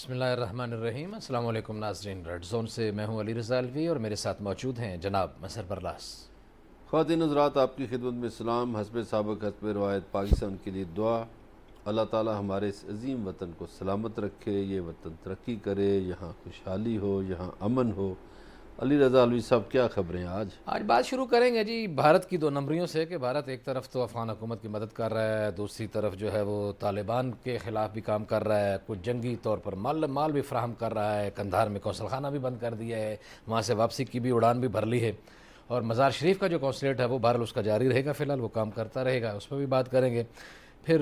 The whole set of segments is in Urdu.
بسم اللہ الرحمن الرحیم۔ السلام علیکم ناظرین، ریڈ زون سے میں ہوں علی رضا الوی اور میرے ساتھ موجود ہیں جناب مظہر برلاس۔ خواتین حضرات، آپ کی خدمت میں سلام، حسب سابق حسب روایت پاکستان کے لیے دعا۔ اللہ تعالی ہمارے اس عظیم وطن کو سلامت رکھے، یہ وطن ترقی کرے، یہاں خوشحالی ہو، یہاں امن ہو۔ علی رضا الوی صاحب، کیا خبریں آج بات شروع کریں گے جی بھارت کی دو نمبریوں سے کہ بھارت ایک طرف تو افغان حکومت کی مدد کر رہا ہے، دوسری طرف جو ہے وہ طالبان کے خلاف بھی کام کر رہا ہے، کچھ جنگی طور پر مال بھی فراہم کر رہا ہے، قندھار میں قونصل خانہ بھی بند کر دیا ہے، وہاں سے واپسی کی بھی اڑان بھی بھر لی ہے، اور مزار شریف کا جو قونصلیٹ ہے وہ بہرحال اس کا جاری رہے گا، فی الحال وہ کام کرتا رہے گا، اس پہ بھی بات کریں گے۔ پھر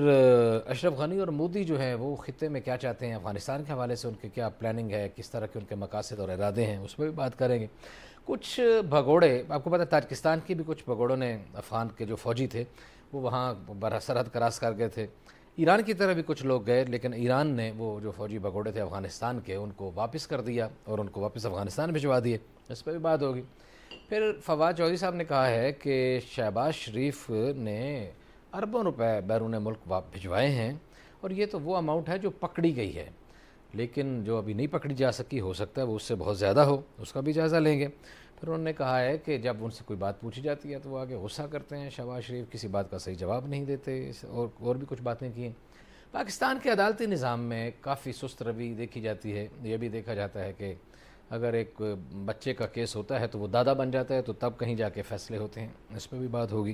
اشرف غنی اور مودی جو ہیں وہ خطے میں کیا چاہتے ہیں، افغانستان کے حوالے سے ان کے کیا پلاننگ ہے، کس طرح کے ان کے مقاصد اور ارادے ہیں، اس پہ بھی بات کریں گے۔ کچھ بھگوڑے، آپ کو پتہ ہے تاجکستان کی بھی کچھ بھگوڑوں نے، افغان کے جو فوجی تھے وہ وہاں سرحد کراس کر گئے تھے، ایران کی طرف بھی کچھ لوگ گئے، لیکن ایران نے وہ جو فوجی بھگوڑے تھے افغانستان کے ان کو واپس کر دیا اور ان کو واپس افغانستان بھجوا دیے، اس پہ بھی بات ہوگی۔ پھر فواد چودھری صاحب نے کہا ہے کہ شہباز شریف نے اربوں روپے بیرون ملک بھجوائے ہیں، اور یہ تو وہ اماؤنٹ ہے جو پکڑی گئی ہے، لیکن جو ابھی نہیں پکڑی جا سکی ہو سکتا ہے وہ اس سے بہت زیادہ ہو، اس کا بھی جائزہ لیں گے۔ پھر انہوں نے کہا ہے کہ جب ان سے کوئی بات پوچھی جاتی ہے تو وہ آگے غصہ کرتے ہیں، شہباز شریف کسی بات کا صحیح جواب نہیں دیتے، اور بھی کچھ باتیں کی ہیں۔ پاکستان کے عدالتی نظام میں کافی سست روی دیکھی جاتی ہے، یہ بھی دیکھا جاتا ہے کہ اگر ایک بچے کا کیس ہوتا ہے تو وہ دادا بن جاتا ہے، تو تب کہیں جا کے فیصلے ہوتے ہیں، اس پہ بھی بات ہوگی۔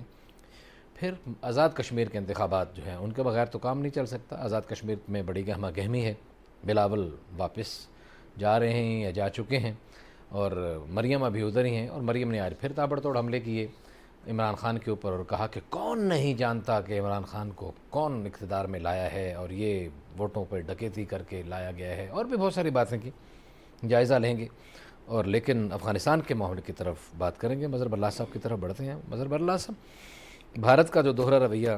پھر آزاد کشمیر کے انتخابات جو ہیں ان کے بغیر تو کام نہیں چل سکتا، آزاد کشمیر میں بڑی گہمہ گہمی ہے، بلاول واپس جا رہے ہیں یا جا چکے ہیں، اور مریم ابھی ادھر ہی ہیں، اور مریم نے آج پھر تابڑ توڑ حملے کیے عمران خان کے اوپر، اور کہا کہ کون نہیں جانتا کہ عمران خان کو کون اقتدار میں لایا ہے، اور یہ ووٹوں پہ ڈکیتی کر کے لایا گیا ہے، اور بھی بہت ساری باتیں کی، جائزہ لیں گے۔ اور لیکن افغانستان کے ماحول کی طرف بات کریں گے، مظہر برلاس صاحب کی طرف بڑھتے ہیں۔ مظہر برلاس صاحب، بھارت کا جو دوہرا رویہ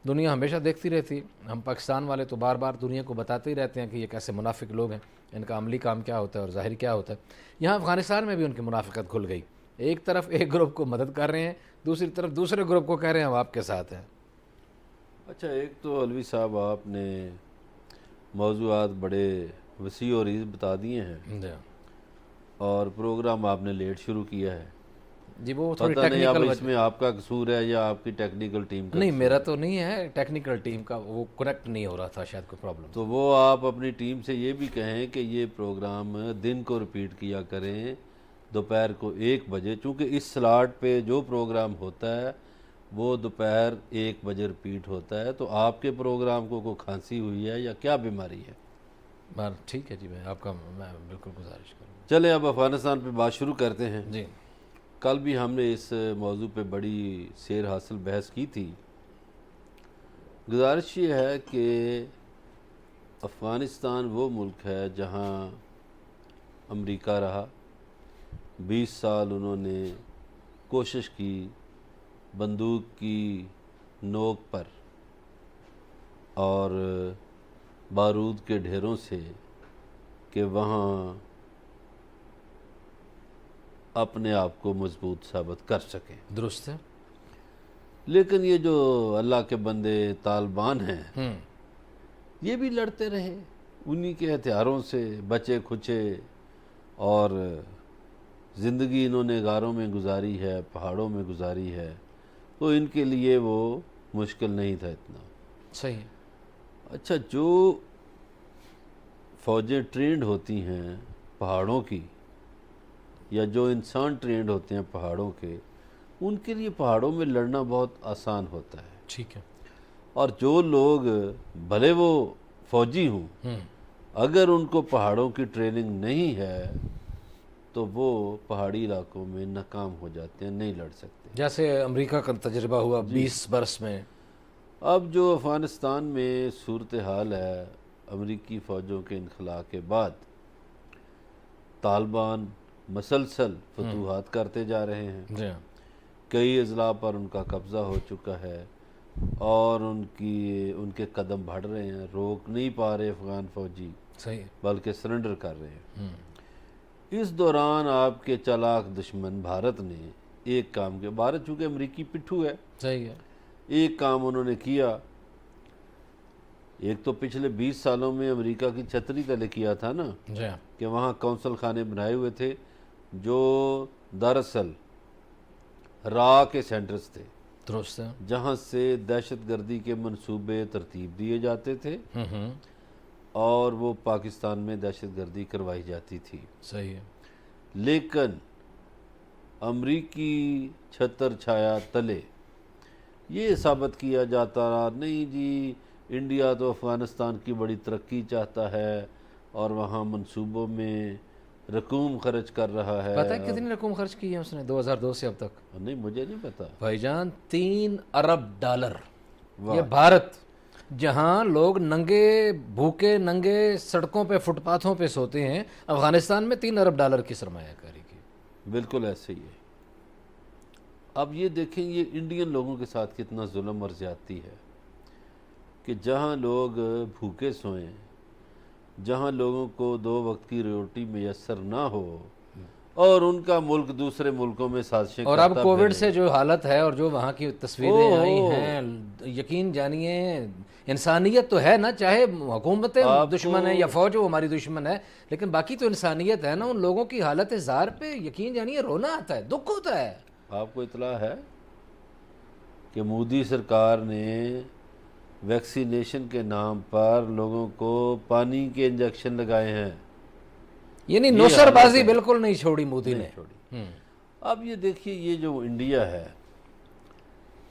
دنیا ہمیشہ دیکھتی رہتی ہے، ہم پاکستان والے تو بار بار دنیا کو بتاتے ہی رہتے ہیں کہ یہ کیسے منافق لوگ ہیں، ان کا عملی کام کیا ہوتا ہے اور ظاہری کیا ہوتا ہے۔ یہاں افغانستان میں بھی ان کی منافقت کھل گئی، ایک طرف ایک گروپ کو مدد کر رہے ہیں، دوسری طرف دوسرے گروپ کو کہہ رہے ہیں ہم آپ کے ساتھ ہیں۔ اچھا، ایک تو الوی صاحب آپ نے موضوعات بڑے وسیع و عریض بتا دیے ہیں، جی اور پروگرام آپ نے لیٹ شروع کیا ہے۔ جی، وہ تھوڑی پتہ نہیں اب ٹیکنیکل اس میں آپ کا قصور ہے یا آپ کی ٹیکنیکل ٹیم کا نہیں، قصور میرا ہے؟ تو نہیں ہے، ٹیکنیکل ٹیم کا وہ کنیکٹ نہیں ہو رہا تھا، شاید کوئی پرابلم۔ تو وہ آپ اپنی ٹیم سے یہ بھی کہیں کہ یہ پروگرام دن کو ریپیٹ کیا کریں، دوپہر کو 1 بجے، چونکہ اس سلاٹ پہ جو پروگرام ہوتا ہے وہ دوپہر 1 بجے ریپیٹ ہوتا ہے۔ تو آپ کے پروگرام کو کوئی کھانسی ہوئی ہے یا کیا بیماری ہے؟ ٹھیک ہے جی، میں بالکل گزارش کروں گا۔ چلیں اب افغانستان پہ بات شروع کرتے ہیں۔ جی کل بھی ہم نے اس موضوع پہ بڑی سیر حاصل بحث کی تھی۔ گزارش یہ ہے کہ افغانستان وہ ملک ہے جہاں امریکہ رہا، 20 سال انہوں نے کوشش کی بندوق کی نوک پر اور بارود کے ڈھیروں سے کہ وہاں اپنے آپ کو مضبوط ثابت کر سکیں۔ درست ہے۔ لیکن یہ جو اللہ کے بندے طالبان ہیں، یہ بھی لڑتے رہے، انہی کے ہتھیاروں سے بچے کھچے، اور زندگی انہوں نے غاروں میں گزاری ہے، پہاڑوں میں گزاری ہے، تو ان کے لیے وہ مشکل نہیں تھا اتنا۔ صحیح ہے۔ اچھا، جو فوجیں ٹرینڈ ہوتی ہیں پہاڑوں کی، یا جو انسان ٹرینڈ ہوتے ہیں پہاڑوں کے، ان کے لیے پہاڑوں میں لڑنا بہت آسان ہوتا ہے۔ ٹھیک ہے۔ اور جو لوگ بھلے وہ فوجی ہوں، اگر ان کو پہاڑوں کی ٹریننگ نہیں ہے تو وہ پہاڑی علاقوں میں ناکام ہو جاتے ہیں، نہیں لڑ سکتے۔ جیسے امریکہ کا تجربہ ہوا 20 برس میں۔ اب جو افغانستان میں صورتحال ہے، امریکی فوجوں کے انخلاء کے بعد طالبان مسلسل فتوحات کرتے جا رہے ہیں، جی ہاں۔ کئی اضلاع پر ان کا قبضہ ہو چکا ہے، اور ان کے قدم بڑھ رہے ہیں، روک نہیں پا رہے افغان فوجی، صحیح ہے۔ بلکہ سرنڈر کر رہے ہیں۔ اس دوران آپ کے چالاک دشمن بھارت نے ایک کام کیا، بھارت چونکہ امریکی پٹھو ہے، صحیح ہے۔ ایک کام انہوں نے کیا ایک تو پچھلے 20 سالوں میں امریکہ کی چھتری تلے کیا تھا نا جی ہاں، کہ وہاں کونسل خانے بنائے ہوئے تھے جو دراصل را کے سینٹرز تھے، درست ہے۔ جہاں سے دہشت گردی کے منصوبے ترتیب دیے جاتے تھے اور وہ پاکستان میں دہشت گردی کروائی جاتی تھی۔ صحیح ہے۔ لیکن امریکی چھتر چھایا تلے یہ ثابت کیا جاتا رہا نہیں جی انڈیا تو افغانستان کی بڑی ترقی چاہتا ہے اور وہاں منصوبوں میں رقوم خرچ کر رہا ہے۔ پتہ ہے کتنی رقم خرچ کی ہے اس نے 2002 سے اب تک؟ نہیں مجھے نہیں پتا بھائی جان $3 ارب۔ واہ۔ یہ بھارت جہاں لوگ ننگے بھوکے ننگے سڑکوں پہ فٹ پاتھوں پہ سوتے ہیں، افغانستان میں $3 ارب کی سرمایہ کاری کی۔ بالکل ایسے ہی ہے۔ اب یہ دیکھیں یہ انڈین لوگوں کے ساتھ کتنا ظلم اور زیادتی ہے کہ جہاں لوگ بھوکے سوئیں، جہاں لوگوں کو 2 وقت کی روٹی میسر نہ ہو اور ان کا ملک دوسرے ملکوں میں سازشیں اور اب کووڈ سے جو حالت ہے اور جو وہاں کی تصویریں آئی ہیں، یقین جانیے انسانیت تو ہے نا، چاہے حکومتیں دشمن ہے یا فوج وہ ہماری دشمن ہے، لیکن باقی تو انسانیت ہے نا۔ ان لوگوں کی حالت زار پہ یقین جانیے رونا آتا ہے، دکھ ہوتا ہے۔ آپ کو اطلاع ہے کہ مودی سرکار نے ویکسینیشن کے نام پر لوگوں کو پانی کے انجیکشن لگائے ہیں؟ یعنی نوسر بازی بالکل نہیں چھوڑی مودی نے۔ چھوڑی۔ اب یہ دیکھیے یہ جو انڈیا ہے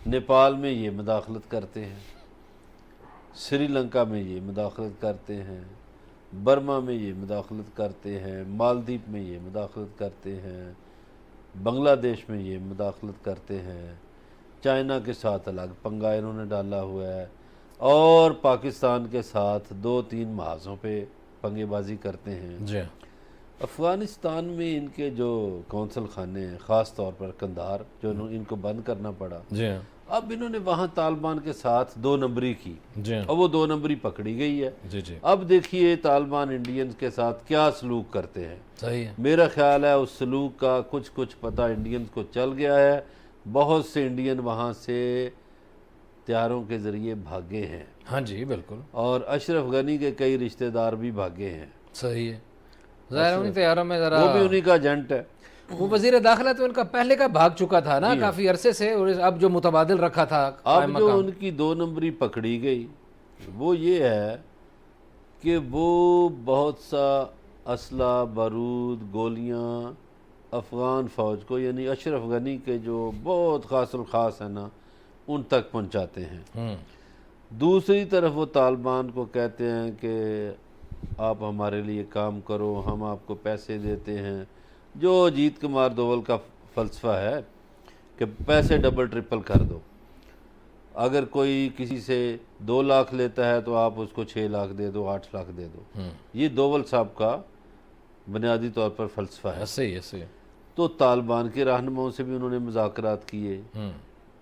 نیپال میں یہ مداخلت کرتے ہیں، سری لنکا میں یہ مداخلت کرتے ہیں، برما میں یہ مداخلت کرتے ہیں، مالدیپ میں یہ مداخلت کرتے ہیں، بنگلہ دیش میں یہ مداخلت کرتے ہیں، چائنا کے ساتھ الگ پنگا انہوں نے ڈالا ہوا ہے اور پاکستان کے ساتھ 2-3 محاذوں پہ پنگے بازی کرتے ہیں۔ جی افغانستان میں ان کے جو کونسل خانے ہیں، خاص طور پر قندھار جو ان کو بند کرنا پڑا، جی اب انہوں نے وہاں طالبان کے ساتھ 2 نمبری کی جی اور وہ 2 نمبری پکڑی گئی ہے۔ جی جی اب دیکھیے طالبان انڈینز کے ساتھ کیا سلوک کرتے ہیں۔ صحیح ہے۔ میرا خیال ہے اس سلوک کا کچھ پتہ انڈینز کو چل گیا ہے، بہت سے انڈین وہاں سے تیاروں کے ذریعے بھاگے ہیں ہاں جی بالکل اور اشرف غنی کے کئی رشتہ دار بھی بھاگے ہیں، صحیح ہے۔ ظاہر انہیں تیاروں میں ذرا وہ بھی انہی کا ایجنٹ ہے۔ وہ وزیر داخلہ تو ان کا پہلے کا بھاگ چکا تھا نا کافی عرصے سے، اور اب جو متبادل رکھا تھا اب جو ان کی 2 نمبری پکڑی گئی وہ یہ ہے کہ وہ بہت سا اسلحہ بارود گولیاں افغان فوج کو یعنی اشرف غنی کے جو بہت خاص الخاص ہیں نا ان تک پہنچاتے ہیں۔ دوسری طرف وہ طالبان کو کہتے ہیں کہ آپ ہمارے لیے کام کرو، ہم آپ کو پیسے دیتے ہیں، جو اجیت کمار دوول کا فلسفہ ہے کہ پیسے ڈبل ٹرپل کر دو۔ اگر کوئی کسی سے 2 لاکھ لیتا ہے تو آپ اس کو 6 لاکھ دے دو، 8 لاکھ دے دو۔ یہ دوول صاحب کا بنیادی طور پر فلسفہ ہے۔ صحیح ہے صحیح ہے۔ تو طالبان کے رہنماؤں سے بھی انہوں نے مذاکرات کیے،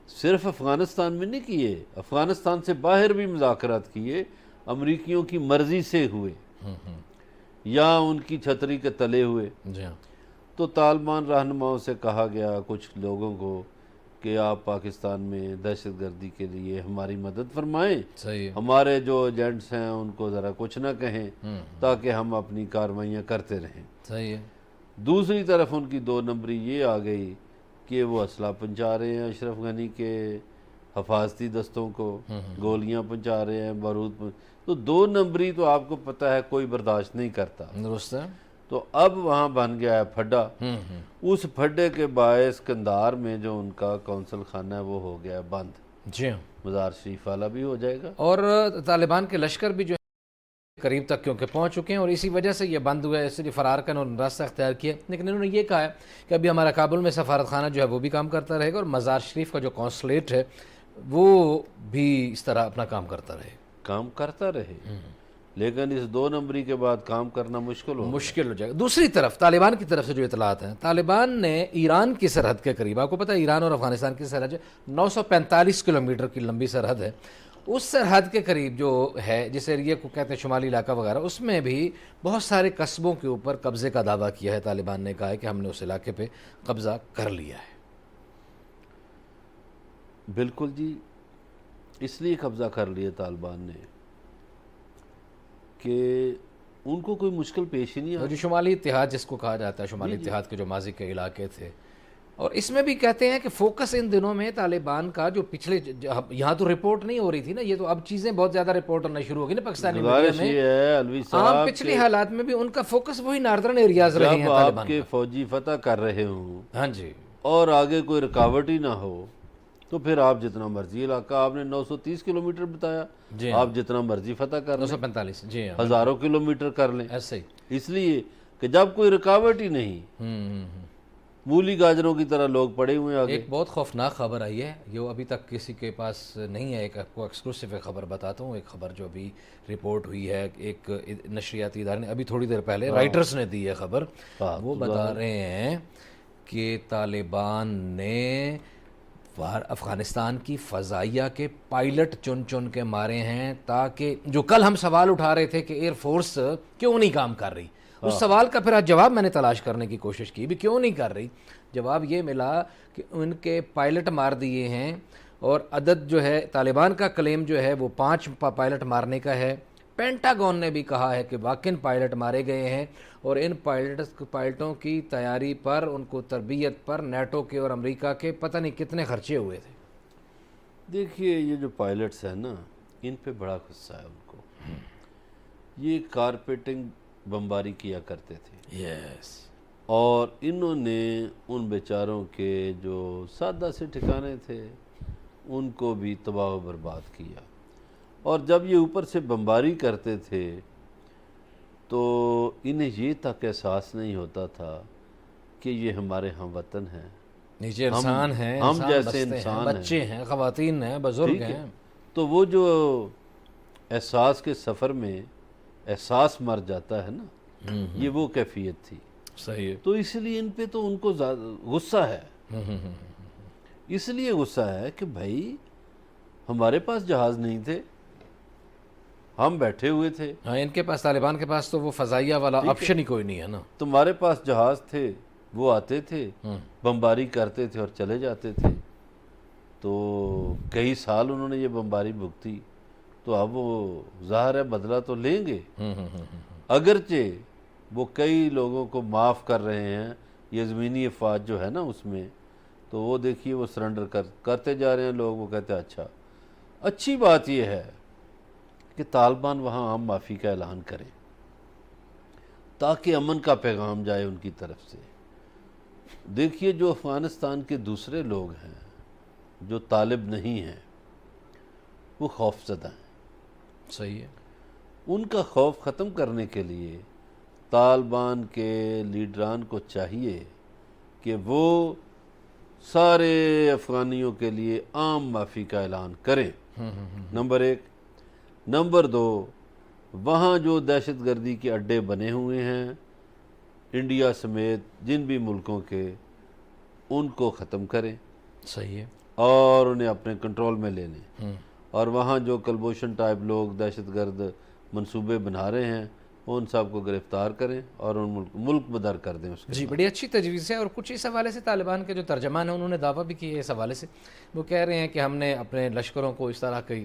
صرف افغانستان میں نہیں کیے، افغانستان سے باہر بھی مذاکرات کیے، امریکیوں کی مرضی سے ہوئے یا ان کی چھتری کے تلے ہوئے۔ جی ہاں تو طالبان رہنماؤں سے کہا گیا کچھ لوگوں کو کہ آپ پاکستان میں دہشت گردی کے لیے ہماری مدد فرمائیں، صحیح ہے ہمارے جو ایجنٹس ہیں ان کو ذرا کچھ نہ کہیں تاکہ ہم اپنی کارروائیاں کرتے رہیں۔ صحیح ہے۔ دوسری طرف ان کی 2 نمبری یہ آ گئی کہ وہ اسلحہ پہنچا رہے ہیں اشرف غنی کے حفاظتی دستوں کو، گولیاں پہنچا رہے ہیں، بارود تو 2 نمبری تو آپ کو پتہ ہے کوئی برداشت نہیں کرتا۔ درست ہے۔ تو اب وہاں بن گیا ہے پھڈا، اس پھڈے کے باعث قندھار میں جو ان کا کونسل خانہ ہے وہ ہو گیا ہے بند، جی ہاں، مزار شریف والا بھی ہو جائے گا اور طالبان کے لشکر بھی جو قریب تک کیونکہ پہنچ چکے ہیں اور اسی وجہ سے یہ بند ہوا ہے، اس لیے فرار کرنے اور راستہ اختیار کیا، لیکن انہوں نے یہ کہا ہے کہ ابھی ہمارا کابل میں سفارت خانہ جو ہے وہ بھی کام کرتا رہے گا اور مزار شریف کا جو کونسلیٹ ہے وہ بھی اس طرح اپنا کام کرتا رہے، لیکن اس 2 نمبری کے بعد کام کرنا مشکل ہو جائے گا۔ دوسری طرف طالبان کی طرف سے جو اطلاعات ہیں، طالبان نے ایران کی سرحد کے قریب، آپ کو پتہ ہے ایران اور افغانستان کی سرحد 945 کلومیٹر کی لمبی سرحد ہے، اس سرحد کے قریب جو ہے جس ایریے کو کہتے ہیں شمالی علاقہ وغیرہ، اس میں بھی بہت سارے قصبوں کے اوپر قبضے کا دعویٰ کیا ہے طالبان نے، کہا ہے کہ ہم نے اس علاقے پہ قبضہ کر لیا ہے۔ بالکل جی، اس لیے قبضہ کر لیا طالبان نے کہ ان کو کوئی مشکل پیش ہی نہیں اور جو شمالی اتحاد جس کو کہا جاتا ہے، شمالی اتحاد کے جو ماضی کے علاقے تھے، اور اس میں بھی کہتے ہیں کہ فوکس ان دنوں میں طالبان کا جو پچھلے یہاں تو رپورٹ نہیں ہو رہی تھی نا، یہ تو اب چیزیں بہت زیادہ رپورٹ ہونا شروع ہو گئی نا پاکستانی میڈیا گزارش میں. یہ ہے الوی عام صاحب پچھلی حالات میں بھی ان کا فوکس وہی ناردرن ایریاز رہے ہیں جب آپ طالبان کے کا. فوجی فتح کر رہے ہوں ہاں جی، اور آگے کوئی رکاوٹ ہی نہ ہو تو پھر آپ جتنا مرضی علاقہ، آپ نے 930 کلومیٹر بتایا، جی ہاں، آپ جتنا مرضی فتح کر لیں، 945. جی ہاں، ہزاروں کلومیٹر کر لیں، ایسے ہی. اس لیے کہ جب کوئی رکاوٹ ہی نہیں، مولی گاجروں کی طرح لوگ پڑے ہوئے ہیں آگے. ایک بہت خوفناک خبر آئی ہے، جو ابھی تک کسی کے پاس نہیں ہے. ایک آپ کو ایکسکلوسیو ایک خبر بتاتا ہوں. ایک خبر جو ابھی رپورٹ ہوئی ہے، ایک نشریاتی ادارے نے ابھی تھوڑی دیر پہلے رائٹرز نے دی ہے خبر. وہ بتا رہے ہیں کہ طالبان نے افغانستان کی فضائیہ کے پائلٹ چن چن کے مارے ہیں، تاکہ جو کل ہم سوال اٹھا رہے تھے کہ ایئر فورس کیوں نہیں کام کر رہی، اس سوال کا پھر آج جواب میں نے تلاش کرنے کی کوشش کی بھی کیوں نہیں کر رہی. جواب یہ ملا کہ ان کے پائلٹ مار دیے ہیں، اور عدد جو ہے طالبان کا کلیم جو ہے وہ 5 پائلٹ مارنے کا ہے. پینٹاگون نے بھی کہا ہے کہ واقعاً پائلٹ مارے گئے ہیں، اور ان پائلٹوں کی تیاری پر، ان کو تربیت پر نیٹو کے اور امریکہ کے پتہ نہیں کتنے خرچے ہوئے تھے. دیکھیے یہ جو پائلٹس ہیں نا، ان پہ بڑا غصہ ہے ان کو. یہ کارپیٹنگ بمباری کیا کرتے تھے، یس، اور انہوں نے ان بیچاروں کے جو سادہ سے ٹھکانے تھے ان کو بھی تباہ و برباد کیا. اور جب یہ اوپر سے بمباری کرتے تھے تو انہیں یہ تک احساس نہیں ہوتا تھا کہ یہ ہمارے ہم وطن ہیں، نیچے انسان ہیں، ہم جیسے بستے ہیں، انسان بچے ہیں، خواتین ہیں، بزرگ ٹھیک ہے. ہیں. تو وہ جو احساس کے سفر میں احساس مر جاتا ہے نا، یہ وہ کیفیت تھی. صحیح ہے. تو اس لیے ان پہ تو ان کو غصہ ہے. اس لیے غصہ ہے کہ بھائی ہمارے پاس جہاز نہیں تھے، ہم بیٹھے ہوئے تھے. ہاں، ان کے پاس، طالبان کے پاس تو وہ فضائیہ والا آپشن ہی کوئی نہیں ہے نا. تمہارے پاس جہاز تھے، وہ آتے تھے، بمباری کرتے تھے اور چلے جاتے تھے. تو کئی سال انہوں نے یہ بمباری بھگتی، تو اب وہ ظاہر ہے بدلہ تو لیں گے. اگرچہ وہ کئی لوگوں کو معاف کر رہے ہیں، یہ زمینی افواج جو ہے نا اس میں، تو وہ دیکھیے وہ سرنڈر کرتے جا رہے ہیں لوگ. وہ کہتے ہیں اچھا، اچھی بات یہ ہے کہ طالبان وہاں عام معافی کا اعلان کریں تاکہ امن کا پیغام جائے ان کی طرف سے. دیکھیے جو افغانستان کے دوسرے لوگ ہیں جو طالب نہیں ہیں، وہ خوف زدہ ہیں. صحیح ہے. ان کا خوف ختم کرنے کے لیے طالبان کے لیڈران کو چاہیے کہ وہ سارے افغانیوں کے لیے عام معافی کا اعلان کریں. نمبر 1. نمبر 2، وہاں جو دہشت گردی کے اڈے بنے ہوئے ہیں انڈیا سمیت جن بھی ملکوں کے، ان کو ختم کریں. صحیح ہے. اور انہیں اپنے کنٹرول میں لے لیں. اور وہاں جو کلبوشن ٹائپ لوگ دہشت گرد منصوبے بنا رہے ہیں ان سب کو گرفتار کریں اور ان ملک بدر کر دیں. اس کے جی، بڑی اچھی تجویز ہے. اور کچھ اس حوالے سے طالبان کے جو ترجمان ہیں انہوں نے دعویٰ بھی کیا ہے اس حوالے سے. وہ کہہ رہے ہیں کہ ہم نے اپنے لشکروں کو اس طرح کی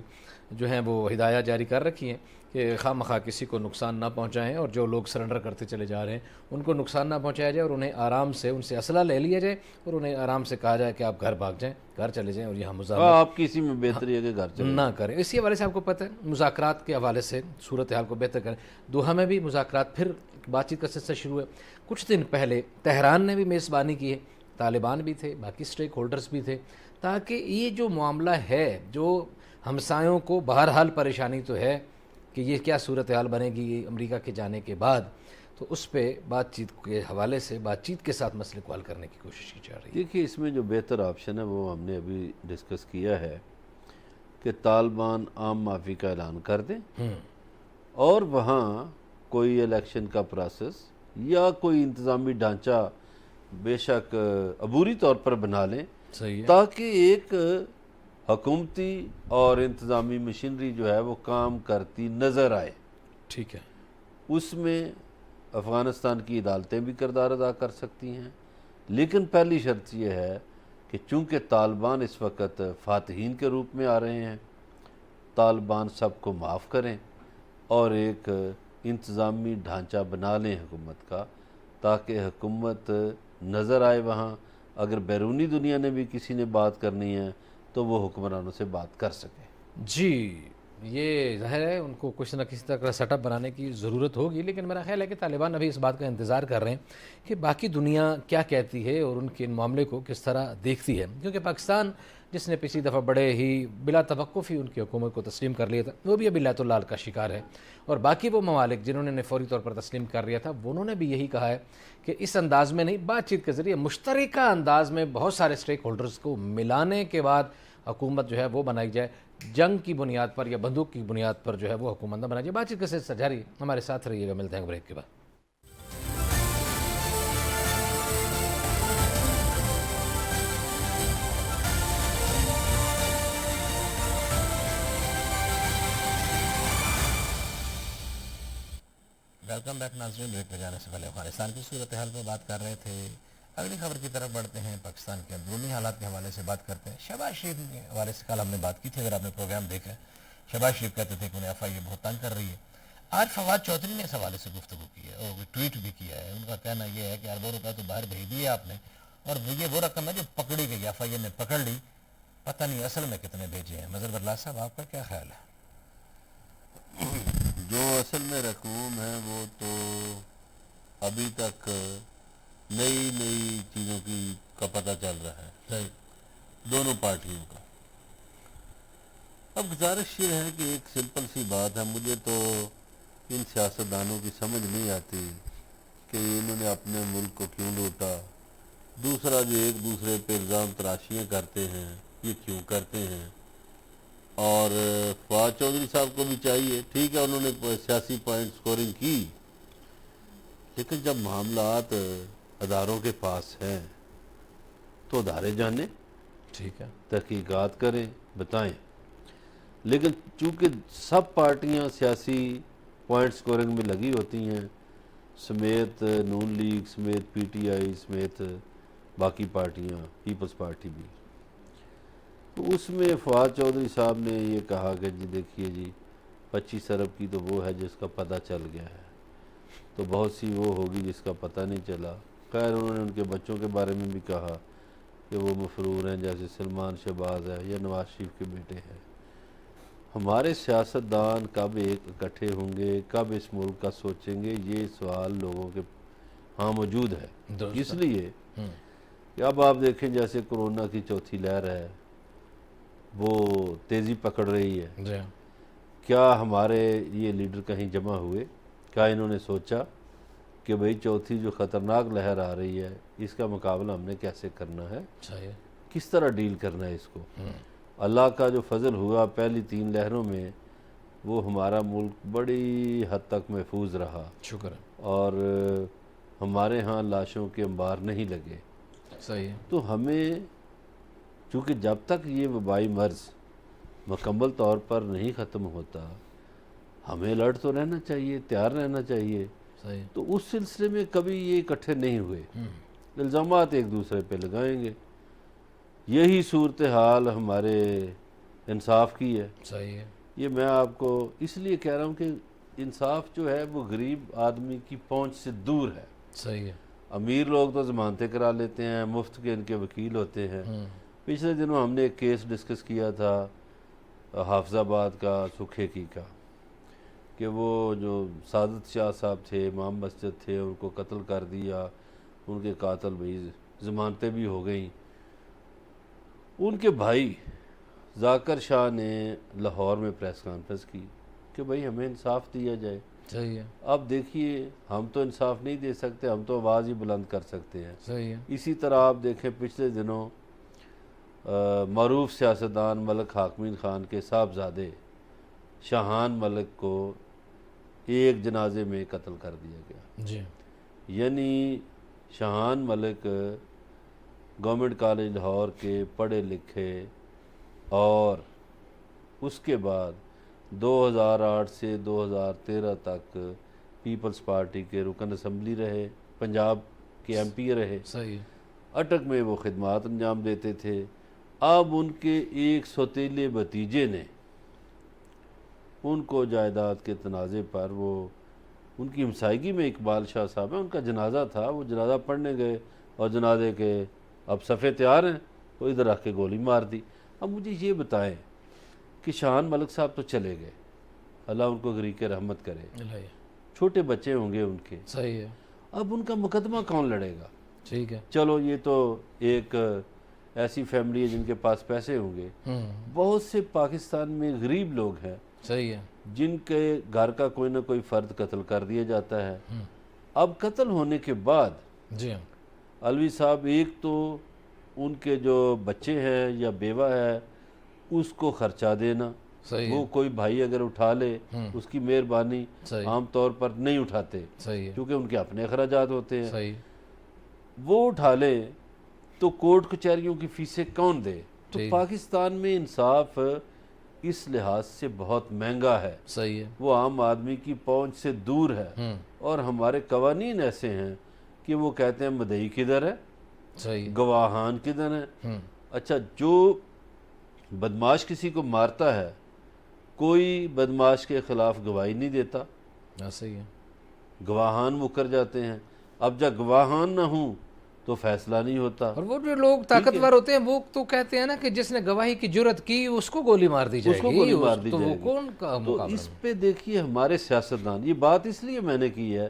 جو ہیں وہ ہدایات جاری کر رکھی ہیں کہ خواہ مخواہ کسی کو نقصان نہ پہنچائیں، اور جو لوگ سرنڈر کرتے چلے جا رہے ہیں ان کو نقصان نہ پہنچایا جائے، اور انہیں آرام سے ان سے اسلحہ لے لیا جائے، اور انہیں آرام سے کہا جائے کہ آپ گھر بھاگ جائیں، گھر چلے جائیں، اور یہاں مزاحمت آپ کسی میں بہتری ہے کہ گھر چلے نہ کریں. اسی حوالے سے آپ کو پتہ ہے مذاکرات کے حوالے سے صورتحال کو بہتر کریں. دوحہ میں بھی مذاکرات پھر بات چیت کا سلسلہ شروع ہے. کچھ دن پہلے تہران نے بھی میزبانی کی ہے، طالبان بھی تھے، باقی سٹیک ہولڈرز بھی تھے، تاکہ یہ جو معاملہ ہے جو ہمسایوں کو بہرحال پریشانی تو ہے کہ یہ کیا صورتحال بنے گی امریکہ کے جانے کے بعد، تو اس پہ بات چیت کے حوالے سے بات چیت کے ساتھ مسئلے کو حل کرنے کی کوشش کی جا رہی ہے. دیکھیے اس میں جو بہتر آپشن ہے وہ ہم نے ابھی ڈسکس کیا ہے کہ طالبان عام معافی کا اعلان کر دیں اور وہاں کوئی الیکشن کا پروسیس یا کوئی انتظامی ڈھانچہ بے شک عبوری طور پر بنا لیں، صحیح ہے. تاکہ ایک حکومتی اور انتظامی مشینری جو ہے وہ کام کرتی نظر آئے. ٹھیک ہے. اس میں افغانستان کی عدالتیں بھی کردار ادا کر سکتی ہیں، لیکن پہلی شرط یہ ہے کہ چونکہ طالبان اس وقت فاتحین کے روپ میں آ رہے ہیں، طالبان سب کو معاف کریں اور ایک انتظامی ڈھانچہ بنا لیں حکومت کا، تاکہ حکومت نظر آئے وہاں، اگر بیرونی دنیا نے بھی کسی نے بات کرنی ہے تو وہ حکمرانوں سے بات کر سکے۔ جی، یہ ظاہر ہے ان کو کچھ نہ کسی طرح کا سیٹ اپ بنانے کی ضرورت ہوگی، لیکن میرا خیال ہے کہ طالبان ابھی اس بات کا انتظار کر رہے ہیں کہ باقی دنیا کیا کہتی ہے اور ان کے ان معاملے کو کس طرح دیکھتی ہے، کیونکہ پاکستان جس نے پچھلی دفعہ بڑے ہی بلا توقف ہی ان کی حکومت کو تسلیم کر لیا تھا، وہ بھی ابھی لعت اللال کا شکار ہے، اور باقی وہ ممالک جنہوں نے فوری طور پر تسلیم کر لیا تھا انہوں نے بھی یہی کہا ہے کہ اس انداز میں نہیں، بات چیت کے ذریعے مشترکہ انداز میں بہت سارے اسٹیک ہولڈرز کو ملانے کے بعد حکومت جو ہے وہ بنائی جائے، جنگ کی بنیاد پر یا بندوق کی بنیاد پر جو ہے وہ حکومت نہ بنائی جائے۔ بات چیت کے سلسلہ جاری، ہمارے ساتھ رہیے گا، ملتے ہیں بریک کے بعد۔ ویلکم بیک ناظرین، بریک میں جانے سے پہلے افغانستان کی صورتحال پر بات کر رہے تھے، اگلی خبر کی طرف بڑھتے ہیں، پاکستان کے اندرونی حالات کے حوالے سے بات کرتے ہیں۔ شہباز شریف کے حوالے سے کل ہم نے بات کی تھی، اگر آپ نے پروگرام دیکھا، شہباز شریف کہتے تھے کہ انہیں ایف آئی اے بہت تنگ کر رہی ہے۔ آج فواد چودھری نے اس حوالے سے گفتگو کی ہے اور ٹویٹ بھی کیا ہے، ان کا کہنا یہ ہے کہ اربوں روپے تو باہر بھیج دیے آپ نے، اور یہ وہ رقم ہے جو پکڑی گئی، ایف آئی اے نے پکڑ لی، پتہ نہیں اصل میں کتنے بھیجے ہیں۔ مظہر برلاس صاحب، آپ کا کیا خیال ہے؟ جو اصل میں رقوم ہے وہ تو ابھی تک نئی چیزوں کا پتہ چل رہا ہے دونوں پارٹیوں کا۔ اب گزارش یہ ہے کہ ایک سمپل سی بات ہے، مجھے تو ان سیاستدانوں کی سمجھ نہیں آتی کہ انہوں نے اپنے ملک کو کیوں لوٹا، دوسرا جو ایک دوسرے پہ الزام تراشیاں کرتے ہیں یہ کیوں کرتے ہیں۔ اور فواد چودھری صاحب کو بھی چاہیے، ٹھیک ہے انہوں نے سیاسی پوائنٹ سکورنگ کی، لیکن جب معاملات اداروں کے پاس ہیں تو ادارے جانیں، ٹھیک ہے، تحقیقات کریں، بتائیں۔ لیکن چونکہ سب پارٹیاں سیاسی پوائنٹ سکورنگ میں لگی ہوتی ہیں، سمیت نون لیگ، سمیت پی ٹی آئی، سمیت باقی پارٹیاں، پیپلز پارٹی بھی، تو اس میں فواد چودھری صاحب نے یہ کہا کہ جی دیکھیے جی 25 ارب کی تو وہ ہے جس کا پتہ چل گیا ہے، تو بہت سی وہ ہوگی جس کا پتہ نہیں چلا۔ خیر انہوں نے ان کے بچوں کے بارے میں بھی کہا کہ وہ مفرور ہیں، جیسے سلمان شہباز ہے یا نواز شریف کے بیٹے ہیں۔ ہمارے سیاستدان کب ایک اکٹھے ہوں گے، کب اس ملک کا سوچیں گے، یہ سوال لوگوں کے ہاں موجود ہے۔ اس لیے کہ اب آپ دیکھیں جیسے کرونا کی چوتھی لہر ہے وہ تیزی پکڑ رہی ہے، کیا ہمارے یہ لیڈر کہیں جمع ہوئے؟ کیا انہوں نے سوچا کہ بھئی چوتھی جو خطرناک لہر آ رہی ہے اس کا مقابلہ ہم نے کیسے کرنا ہے، کس طرح ڈیل کرنا ہے اس کو؟ اللہ کا جو فضل ہوا پہلی 3 لہروں میں وہ ہمارا ملک بڑی حد تک محفوظ رہا، شکر ہے، اور ہمارے ہاں لاشوں کے انبار نہیں لگے۔ صحیح ہے، تو ہمیں چونکہ جب تک یہ وبائی مرض مکمل طور پر نہیں ختم ہوتا ہمیں الرٹ تو رہنا چاہیے، تیار رہنا چاہیے۔ صحیح، تو اس سلسلے میں کبھی یہ اکٹھے نہیں ہوئے، الزامات ایک دوسرے پہ لگائیں گے۔ یہی صورتحال ہمارے انصاف کی ہے۔ صحیح ہے، یہ میں آپ کو اس لیے کہہ رہا ہوں کہ انصاف جو ہے وہ غریب آدمی کی پہنچ سے دور ہے۔ صحیح ہے، امیر لوگ تو ضمانتیں کرا لیتے ہیں، مفت کے ان کے وکیل ہوتے ہیں۔ پچھلے دنوں ہم نے ایک کیس ڈسکس کیا تھا حافظ آباد کا، سکھے کی کا، کہ وہ جو سعادت شاہ صاحب تھے، امام مسجد تھے، ان کو قتل کر دیا، ان کے قاتل بھائی ضمانتیں بھی ہو گئیں۔ ان کے بھائی ذاکر شاہ نے لاہور میں پریس کانفرنس کی کہ بھائی ہمیں انصاف دیا جائے۔ صحیح ہے، اب دیکھیے ہم تو انصاف نہیں دے سکتے، ہم تو آواز ہی بلند کر سکتے ہیں۔ صحیح ہے، اسی طرح آپ دیکھیں پچھلے دنوں معروف سیاستدان ملک حاکمین خان کے صاحبزادے شاہان ملک کو ایک جنازے میں قتل کر دیا گیا۔ جی، یعنی شاہان ملک گورنمنٹ کالج لاہور کے پڑھے لکھے، اور اس کے بعد 2008 سے 2013 تک پیپلز پارٹی کے رکن اسمبلی رہے، پنجاب کے ایم پی رہے، صحیح ہے، اٹک میں وہ خدمات انجام دیتے تھے۔ اب ان کے ایک سوتیلے بھتیجے نے ان کو جائیداد کے تنازع پر وہ ان کی ہمسائیگی میں اقبال شاہ صاحب ہیں، ان کا جنازہ تھا، وہ جنازہ پڑھنے گئے اور جنازے کے اب صفے تیار ہیں تو ادھر آ کے گولی مار دی۔ اب مجھے یہ بتائیں کہ شاہان ملک صاحب تو چلے گئے، اللہ ان کو غریق رحمت کرے، چھوٹے بچے ہوں گے ان کے، صحیح ہے، اب ان کا مقدمہ کون لڑے گا؟ ٹھیک ہے، چلو یہ تو ایک ایسی فیملی ہے جن کے پاس پیسے ہوں گے، بہت سے پاکستان میں غریب لوگ ہیں صحیح ہے، جن کے گھر کا کوئی نہ کوئی فرد قتل کر دیا جاتا ہے۔ اب قتل ہونے کے بعد جی ہاں، علوی صاحب ایک تو ان کے جو بچے ہیں یا بیوہ ہے اس کو خرچہ دینا، صحیح وہ کوئی بھائی اگر اٹھا لے اس کی مہربانی، صحیح، عام طور پر نہیں اٹھاتے صحیح ہے، کیونکہ ان کے اپنے اخراجات ہوتے ہیں، صحیح، وہ اٹھا لے تو کورٹ کچہریوں کی فیسیں کون دے؟ تو ٹھیک، پاکستان میں انصاف اس لحاظ سے بہت مہنگا ہے، صحیح ہے، وہ عام آدمی کی پہنچ سے دور ہے، اور ہمارے قوانین ایسے ہیں کہ وہ کہتے ہیں مدعی کدھر ہے، صحیح، گواہان کدھر ہیں۔ اچھا، جو بدماش کسی کو مارتا ہے کوئی بدماش کے خلاف گواہی نہیں دیتا، صحیح ہے، گواہان مکر جاتے ہیں۔ اب جب گواہان نہ ہوں تو فیصلہ نہیں ہوتا۔ اور وہ جو لوگ طاقتور ہوتے ہیں وہ تو کہتے ہیں نا کہ جس نے گواہی کی جرت کی اس کو گولی مار دی جائے گی، اس کو گولی مار دی تو جائے وہ گی۔ کون کا تو مقابلہ؟ اس پہ دیکھیے ہمارے سیاستدان، یہ بات اس لیے میں نے کی ہے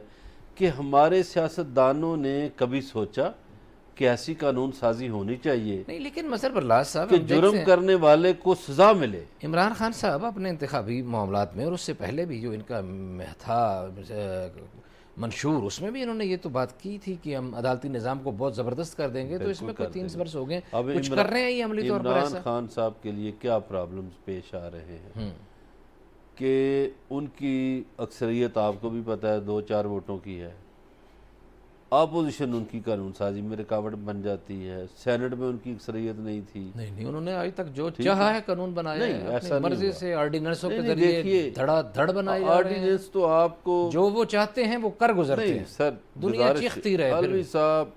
کہ ہمارے سیاستدانوں نے کبھی سوچا کہ ایسی قانون سازی ہونی چاہیے نہیں، لیکن مسر پرلاز صاحب کہ ہم دیکھتے جرم ہیں کرنے والے کو سزا ملے۔ عمران خان صاحب اپنے انتخابی معاملات میں اور اس سے پہلے بھی جو ان کا تھا منشور، اس میں بھی انہوں نے یہ تو بات کی تھی کہ ہم عدالتی نظام کو بہت زبردست کر دیں گے، تو اس میں کوئی 3 برس ہو گئے، اب کچھ کر رہے ہیں یہ عملی طور پر عمران ایسا؟ خان صاحب کے لیے کیا پرابلمز پیش آ رہے ہیں کہ ان کی اکثریت آپ کو بھی پتہ ہے 2-4 ووٹوں کی ہے، اپوزیشن ان کی قانون سازی میں رکاوٹ بن جاتی ہے، سینٹ میں ان کی اکثریت نہیں تھی۔ نہیں، انہوں نے آج تک جو چاہا ہے قانون بنایا ہے، اپنی ایسا نہیں مرضی ہوا۔ سے آرڈیننسوں کے نہیں، ذریعے دیکھیے، دھڑا دھڑ بنائے جا رہے ہیں، آرڈیننس تو آپ کو جو وہ چاہتے ہیں وہ کر گزرتے نہیں ہیں، سر، دنیا چیختی رہے پھر علوی صاحب،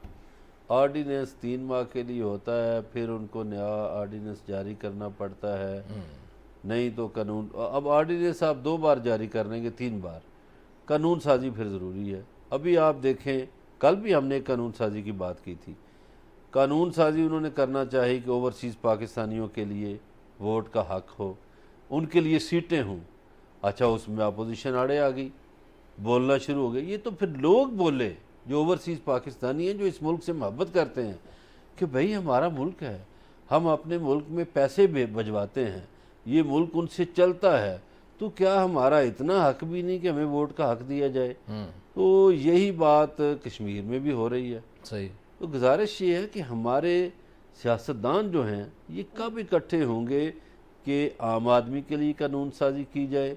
آرڈیننس 3 ماہ کے لیے ہوتا ہے، پھر ان کو نیا آرڈیننس جاری کرنا پڑتا ہے، نہیں تو قانون، اب آرڈیننس آپ 2 بار جاری کر لیں گے، 3 بار قانون سازی پھر ضروری ہے۔ ابھی آپ دیکھیں، کل بھی ہم نے قانون سازی کی بات کی تھی، قانون سازی انہوں نے کرنا چاہی کہ اوورسیز پاکستانیوں کے لیے ووٹ کا حق ہو، ان کے لیے سیٹیں ہوں۔ اچھا، اس میں اپوزیشن آڑے آ گئی، بولنا شروع ہو گئی۔ یہ تو پھر لوگ بولے جو اوورسیز پاکستانی ہیں، جو اس ملک سے محبت کرتے ہیں کہ بھئی ہمارا ملک ہے، ہم اپنے ملک میں پیسے بھجواتے ہیں، یہ ملک ان سے چلتا ہے، تو کیا ہمارا اتنا حق بھی نہیں کہ ہمیں ووٹ کا حق دیا جائے؟ تو یہی بات کشمیر میں بھی ہو رہی ہے۔ صحیح، تو گزارش یہ ہے کہ ہمارے سیاستدان جو ہیں یہ کب اکٹھے ہوں گے کہ عام آدمی کے لیے قانون سازی کی جائے؟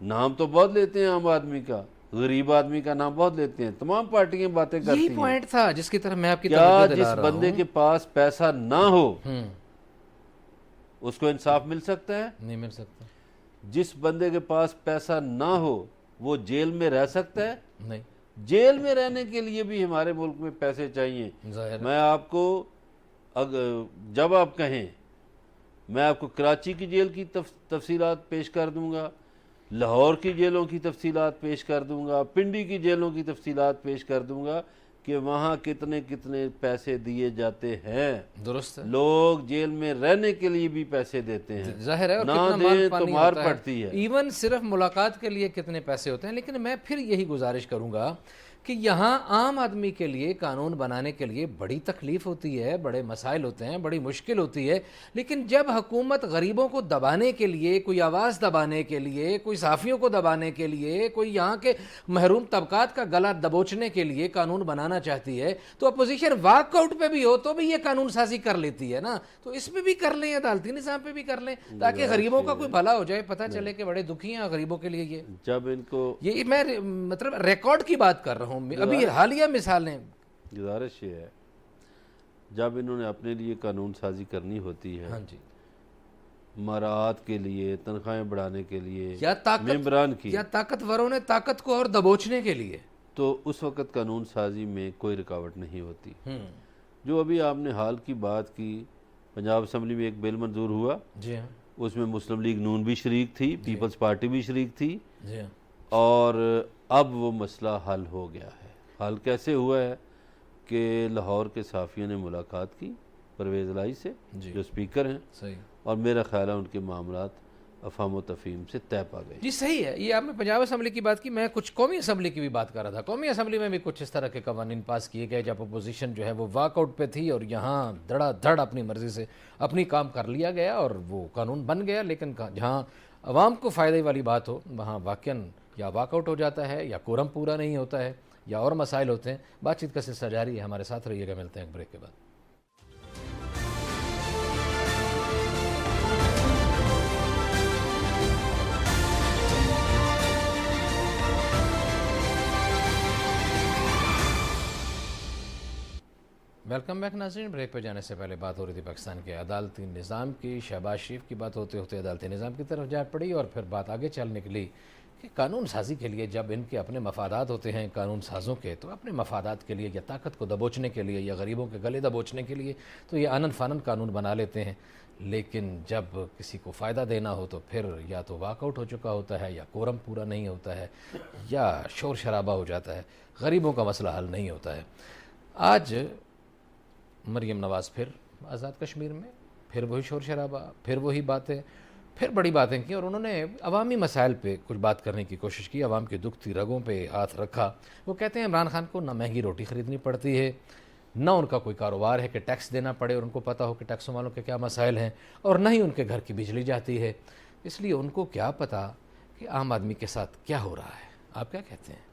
نام تو بہت لیتے ہیں عام آدمی کا، غریب آدمی کا نام بہت لیتے ہیں، تمام پارٹیاں باتیں کرتی یہی ہیں، پوائنٹ تھا جس کی طرف میں آپ کی کیا توجہ جس دلا رہا بندے ہوں۔ کے پاس پیسہ نہ ہو اس کو انصاف مل سکتا ہے؟ نہیں مل سکتا، جس بندے کے پاس پیسہ نہ ہو وہ جیل میں رہ سکتا ہے؟ نہیں، جیل میں رہنے کے لیے بھی ہمارے ملک میں پیسے چاہیے۔ ظاہر ہے، میں آپ کو جب آپ کہیں میں آپ کو کراچی کی جیل کی تفصیلات پیش کر دوں گا، لاہور کی جیلوں کی تفصیلات پیش کر دوں گا، پنڈی کی جیلوں کی تفصیلات پیش کر دوں گا کہ وہاں کتنے کتنے پیسے دیے جاتے ہیں۔ درست ہے، لوگ جیل میں رہنے کے لیے بھی پیسے دیتے ہیں، ظاہر ہے، اور نہ کتنا دیں مال تو پانی مار ہوتا ہے، پڑتی ہے۔ ایون صرف ملاقات کے لیے کتنے پیسے ہوتے ہیں۔ لیکن میں پھر یہی گزارش کروں گا کہ یہاں عام آدمی کے لیے قانون بنانے کے لیے بڑی تکلیف ہوتی ہے، بڑے مسائل ہوتے ہیں، بڑی مشکل ہوتی ہے، لیکن جب حکومت غریبوں کو دبانے کے لیے، کوئی آواز دبانے کے لیے، کوئی صحافیوں کو دبانے کے لیے، کوئی یہاں کے محروم طبقات کا گلا دبوچنے کے لیے قانون بنانا چاہتی ہے، تو اپوزیشن واک آؤٹ پہ بھی ہو تو بھی یہ قانون سازی کر لیتی ہے نا۔ تو اس پہ بھی کر لیں، عدالتی نظام پہ بھی کر لیں، تاکہ غریبوں کا کوئی بھلا ہو جائے، پتہ چلے کہ بڑے دکھی ہیں غریبوں کے لیے۔ جب ان کو یہ میں مطلب ریکارڈ کی بات کر رہا ہوں، ابھی حالیہ مثالیں۔ گزارش یہ ہے، جب انہوں نے اپنے لیے قانون سازی کرنی ہوتی ہے، ہاں جی، مراعات کے لیے، تنخواہیں بڑھانے کے لیے، یا ممبران کی، یا طاقتوروں نے طاقت کو اور دبوچنے کے لیے، تو اس وقت قانون سازی میں کوئی رکاوٹ نہیں ہوتی۔ جو ابھی آپ نے حال کی بات کی، پنجاب اسمبلی میں ایک بل منظور ہوا، جی ہاں، اس میں مسلم لیگ نون بھی شریک تھی، پیپلز پارٹی بھی شریک تھی، جی ہاں، اور اب وہ مسئلہ حل ہو گیا ہے. حل کیسے ہوا ہے کہ لاہور کے صحافیوں نے ملاقات کی پرویز الہی سے جو اسپیکر ہیں, صحیح, اور میرا خیال ہے ان کے معاملات افہام و تفہیم سے طے پا گئے. جی صحیح ہے. یہ آپ نے پنجاب اسمبلی کی بات کی, میں کچھ قومی اسمبلی کی بھی بات کر رہا تھا. قومی اسمبلی میں بھی کچھ اس طرح کے قوانین پاس کیے گئے جب اپوزیشن جو ہے وہ واک آؤٹ پہ تھی, اور یہاں دھڑا دھڑ اپنی مرضی سے اپنی کام کر لیا گیا اور وہ قانون بن گیا. لیکن جہاں عوام کو فائدے والی بات ہو وہاں واقعاً یا واک آؤٹ ہو جاتا ہے یا کورم پورا نہیں ہوتا ہے یا اور مسائل ہوتے ہیں. بات چیت کا سلسلہ جاری ہے, ہمارے ساتھ رہیے گا, ملتے ہیں ایک بریک کے بعد. ویلکم بیک ناظرین. بریک پہ جانے سے پہلے بات ہو رہی تھی پاکستان کے عدالتی نظام کی. شہباز شریف کی بات ہوتے ہوتے عدالتی نظام کی طرف جا پڑی, اور پھر بات آگے چل نکلی کہ قانون سازی کے لیے جب ان کے اپنے مفادات ہوتے ہیں قانون سازوں کے, تو اپنے مفادات کے لیے یا طاقت کو دبوچنے کے لیے یا غریبوں کے گلے دبوچنے کے لیے تو یہ آنن فانن قانون بنا لیتے ہیں. لیکن جب کسی کو فائدہ دینا ہو تو پھر یا تو واک آؤٹ ہو چکا ہوتا ہے یا کورم پورا نہیں ہوتا ہے یا شور شرابہ ہو جاتا ہے, غریبوں کا مسئلہ حل نہیں ہوتا ہے. آج مریم نواز پھر آزاد کشمیر میں, پھر وہی شور شرابہ, پھر وہی باتیں, پھر بڑی باتیں کی, اور انہوں نے عوامی مسائل پہ کچھ بات کرنے کی کوشش کی, عوام کی دکھتی رگوں پہ ہاتھ رکھا. وہ کہتے ہیں عمران خان کو نہ مہنگی روٹی خریدنی پڑتی ہے, نہ ان کا کوئی کاروبار ہے کہ ٹیکس دینا پڑے اور ان کو پتہ ہو کہ ٹیکسوں والوں کے کیا مسائل ہیں, اور نہ ہی ان کے گھر کی بجلی جاتی ہے, اس لیے ان کو کیا پتہ کہ عام آدمی کے ساتھ کیا ہو رہا ہے. آپ کیا کہتے ہیں؟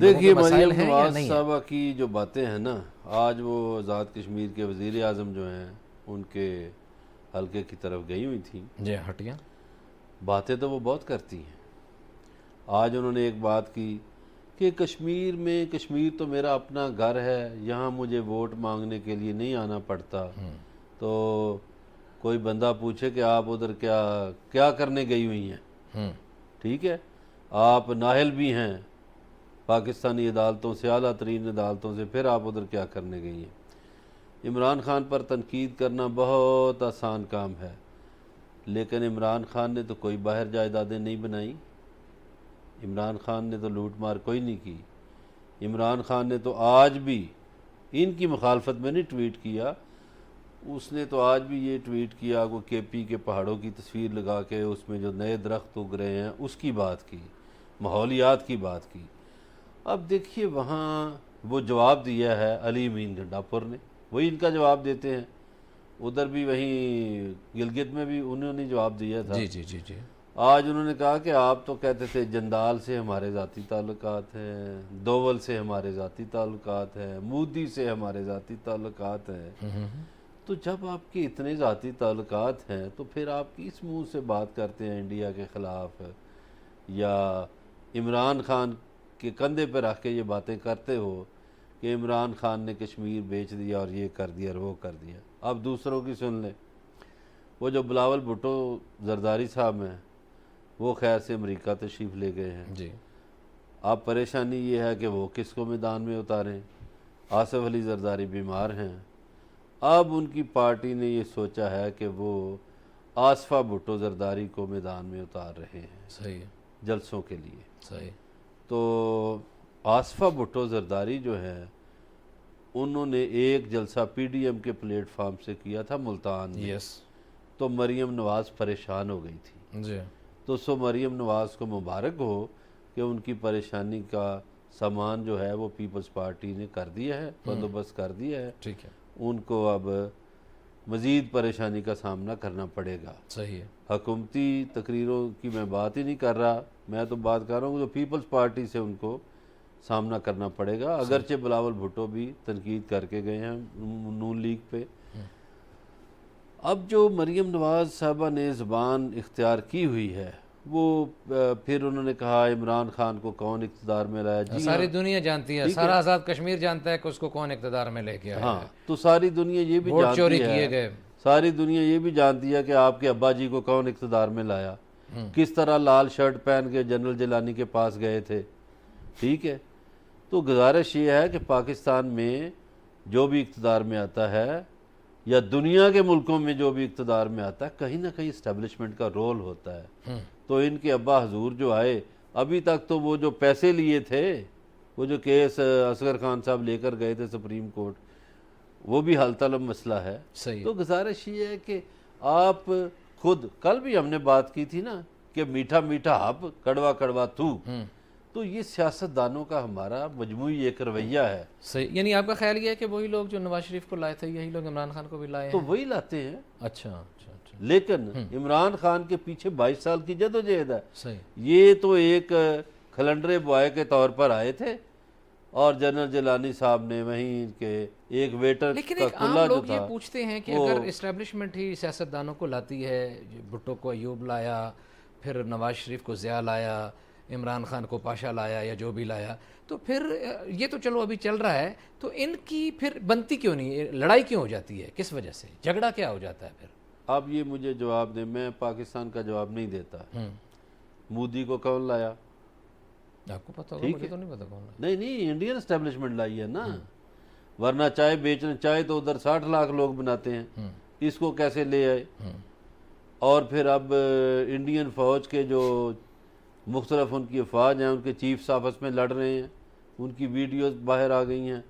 دیکھیے مریم نواز صاحبہ کی جو باتیں ہیں نا, آج وہ آزاد کشمیر کے وزیر اعظم جو ہیں ان کے حلقے کی طرف گئی ہوئی تھیں. جی ہٹیاں باتیں تو وہ بہت کرتی ہیں. آج انہوں نے ایک بات کی کہ کشمیر تو میرا اپنا گھر ہے, یہاں مجھے ووٹ مانگنے کے لیے نہیں آنا پڑتا. تو کوئی بندہ پوچھے کہ آپ ادھر کیا کرنے گئی ہوئی ہیں, ٹھیک ہے, آپ نااہل بھی ہیں پاکستانی عدالتوں سے, اعلیٰ ترین عدالتوں سے, پھر آپ ادھر کیا کرنے گئی ہیں. عمران خان پر تنقید کرنا بہت آسان کام ہے, لیکن عمران خان نے تو کوئی باہر جائیدادیں نہیں بنائی, عمران خان نے تو لوٹ مار کوئی نہیں کی. عمران خان نے تو آج بھی ان کی مخالفت میں نہیں ٹویٹ کیا, اس نے تو آج بھی یہ ٹویٹ کیا کہ کے پی کے پہاڑوں کی تصویر لگا کے اس میں جو نئے درخت اگ رہے ہیں اس کی بات کی, ماحولیات کی بات کی. اب دیکھیے وہاں وہ جواب دیا ہے علی امین گنڈاپور نے, وہی ان کا جواب دیتے ہیں. ادھر بھی وہیں گلگت میں بھی انہوں نے جواب دیا تھا. جی جی جی جی آج انہوں نے کہا کہ آپ تو کہتے تھے جندال سے ہمارے ذاتی تعلقات ہیں, دوول سے ہمارے ذاتی تعلقات ہیں, مودی سے ہمارے ذاتی تعلقات ہیں. تو جب آپ کے اتنے ذاتی تعلقات ہیں تو پھر آپ کس منہ سے بات کرتے ہیں انڈیا کے خلاف, یا عمران خان کے کندھے پہ رکھ کے یہ باتیں کرتے ہو کہ عمران خان نے کشمیر بیچ دیا اور یہ کر دیا اور وہ کر دیا. اب دوسروں کی سن لیں. وہ جو بلاول بھٹو زرداری صاحب ہیں وہ خیر سے امریکہ تشریف لے گئے ہیں. جی اب پریشانی یہ ہے کہ وہ کس کو میدان میں اتاریں. آصف علی زرداری بیمار ہیں. اب ان کی پارٹی نے یہ سوچا ہے کہ وہ آصفہ بھٹو زرداری کو میدان میں اتار رہے ہیں صحیح جلسوں کے لیے. صحیح. تو آصفہ بھٹو زرداری جو ہے انہوں نے ایک جلسہ پی ڈی ایم کے پلیٹ فارم سے کیا تھا ملتان میں. یس. تو مریم نواز پریشان ہو گئی تھی. جی تو سو مریم نواز کو مبارک ہو کہ ان کی پریشانی کا سامان جو ہے وہ پیپلز پارٹی نے کر دیا ہے, بندوبست کر دیا ہے. ٹھیک ہے. ان کو اب مزید پریشانی کا سامنا کرنا پڑے گا. صحیح ہے. حکومتی تقریروں کی میں بات ہی نہیں کر رہا, میں تو بات کر رہا ہوں جو پیپلز پارٹی سے ان کو سامنا کرنا پڑے گا. اگرچہ بلاول بھٹو بھی تنقید کر کے گئے ہیں نون لیگ پہ. اب جو مریم نواز صاحبہ نے زبان اختیار کی ہوئی ہے وہ پھر انہوں نے کہا عمران خان کو کون اقتدار میں لایا. جی ساری دنیا جانتی ہے, سارا آزاد کشمیر جانتا ہے کہ اس کو کون اقتدار میں لے کے آیا. ہاں تو ساری دنیا یہ بھی ووٹ چوری جانتی کیے ہے, گئے. ساری دنیا یہ بھی جانتی ہے کہ آپ کے ابا جی کو کون اقتدار میں لایا, کس طرح لال شرٹ پہن کے جنرل جیلانی کے پاس گئے تھے. ٹھیک ہے. تو گزارش یہ ہے کہ پاکستان میں جو بھی اقتدار میں آتا ہے یا دنیا کے ملکوں میں جو بھی اقتدار میں آتا ہے کہیں نہ کہیں اسٹیبلشمنٹ کا رول ہوتا ہے. تو ان کے ابا حضور جو آئے ابھی تک تو وہ جو پیسے لیے تھے، وہ جو کیس اصغر خان صاحب لے کر گئے تھے سپریم کورٹ، وہ بھی حل طلب مسئلہ ہے۔ صحیح۔ تو گزارش یہ ہے کہ آپ خود، کل بھی ہم نے بات کی تھی نا کہ میٹھا میٹھا ہب کڑوا کڑوا تو یہ سیاست دانوں کا ہمارا مجموعی ایک رویہ ہے۔ صحیح، یعنی آپ کا خیال یہ ہے کہ وہی لوگ جو نواز شریف کو لائے تھے یہی لوگ عمران خان کو بھی لائے تو ہیں؟ وہی لاتے ہیں۔ اچھا اچھا اچھا، لیکن عمران خان کے پیچھے 22 سال کی جدوجہد ہے۔ صحیح۔ یہ تو ایک کھلنڈرے بوائے کے طور پر آئے تھے، اور جنرل جیلانی صاحب نے وہیں کے ایک ویٹر لیکن کا ایک عام کلا جو لوگ یہ تھا، پوچھتے ہیں کہ اگر اسٹیبلشمنٹ ہی سیاستدانوں کو لاتی ہے، بھٹو کو ایوب لایا، پھر نواز شریف کو ضیاء لایا، عمران خان کو پاشا لایا یا جو بھی لایا، تو پھر یہ تو چلو ابھی چل رہا ہے، تو ان کی پھر بنتی کیوں نہیں، لڑائی کیوں ہو جاتی ہے، کس وجہ سے، جھگڑا کیا ہو جاتا ہے پھر؟ اب یہ مجھے جواب دیں، میں پاکستان کا جواب نہیں دیتا۔ مودی کو کون لایا؟ آپ کو پتہ ہوگا، مجھے تو نہیں پتا کون ہے۔ نہیں انڈین اسٹیبلشمنٹ لائی ہے نا، ورنہ چائے بیچنے، چائے تو ادھر 60 لاکھ لوگ بناتے ہیں، اس کو کیسے لے آئے؟ اور پھر اب انڈین فوج کے جو مختلف ان کی افواج ہیں، ان کے چیفز آپس میں لڑ رہے ہیں، ان کی ویڈیوز باہر آ گئی ہیں،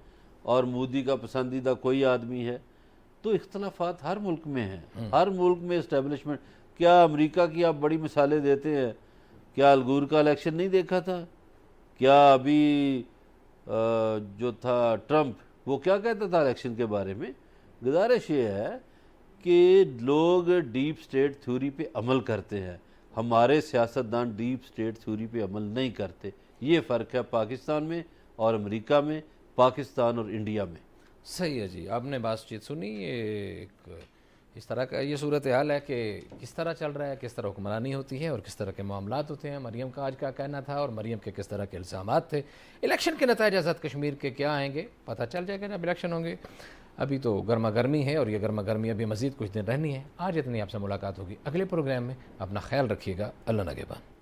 اور مودی کا پسندیدہ کوئی آدمی ہے۔ تو اختلافات ہر ملک میں ہیں، ہر ملک میں اسٹیبلشمنٹ۔ کیا امریکہ کی آپ بڑی مثالیں دیتے ہیں، کیا الگور کا الیکشن نہیں دیکھا تھا؟ کیا ابھی جو تھا ٹرمپ، وہ کیا کہتا تھا الیکشن کے بارے میں؟ گزارش یہ ہے کہ لوگ ڈیپ سٹیٹ تھیوری پہ عمل کرتے ہیں، ہمارے سیاستدان ڈیپ سٹیٹ تھیوری پہ عمل نہیں کرتے۔ یہ فرق ہے پاکستان میں اور امریکہ میں، پاکستان اور انڈیا میں۔ صحیح ہے جی، آپ نے بات چیت سنی، یہ ایک اس طرح کا یہ صورتحال ہے کہ کس طرح چل رہا ہے، کس طرح حکمرانی ہوتی ہے اور کس طرح کے معاملات ہوتے ہیں۔ مریم کا آج کیا کہنا تھا اور مریم کے کس طرح کے الزامات تھے، الیکشن کے نتائج آزاد کشمیر کے کیا آئیں گے پتہ چل جائے گا جب الیکشن ہوں گے۔ ابھی تو گرما گرمی ہے اور یہ گرما گرمی ابھی مزید کچھ دن رہنی ہے۔ آج اتنی آپ سے ملاقات ہوگی، اگلے پروگرام میں اپنا خیال رکھیے گا، اللہ نگہبان۔